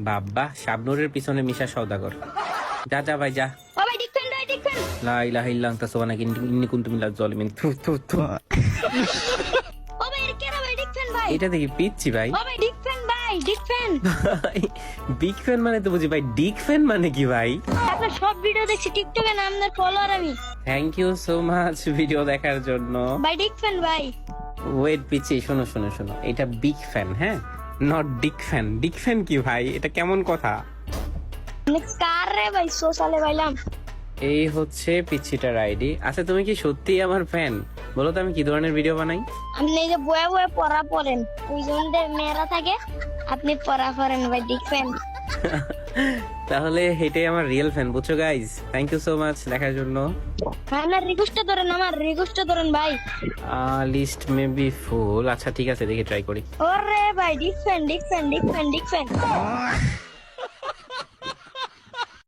বাবা শাবনুরের পিছনে মিশা সওদাগর। যা যা ভাই যা। ও ভাই ডিক ফ্যান ভাই ডিক ফ্যান। লা ইলাহা ইল্লা আনতা সুবহানাকা ইন্নী কুনতু মিনাজ জালিমিন। থু থু থু। ও ভাই এর কেরা ভাই ডিক ফ্যান ভাই। এটা দেখি পিচ্ছি ভাই। ও ভাই ডিক ফ্যান ভাই ডিক ফ্যান। বিগ ফ্যান মানে তো বুঝি ভাই, ডিক ফ্যান মানে কি ভাই? আপনার সব ভিডিও দেখছি টিকটকে, নাম আপনার ফলোয়ার আমি। Thank you so much video দেখার জন্য। ভাই ডিক ফ্যান ভাই। ওয়েট পিচ্ছি, শোনো শোনো শোনো, এটা বিগ ফ্যান, হ্যাঁ, not dick fan. Dick fan কি ভাই? এটা কেমন কথা? কার রে ভাই সোশ্যালে ভাইলাম। এই হচ্ছে পিচ্ছিটার আইডি। আচ্ছা তুমি কি সত্যি আমার ফ্যান? বলো তো আমি কি ধরনের ভিডিও বানাই? আপনি এই যে বয়ে বয়ে পড়া পড়েন, ওই জনদের মেয়েরা থাকে, আপনি পড়া পড়েন ভাই ডিক ফ্যান। তাহলে এটাই আমার রিয়েল ফ্যান, বুঝছো guys? Thank you so much দেখার জন্য। আমার রিকোয়েস্টটা ধরেন, আমার রিকোয়েস্টটা ধরেন ভাই। List may be full. আচ্ছা ঠিক আছে, দেখি ট্রাই করি। ওরে ভাই dick fan dick fan dick fan dick fan.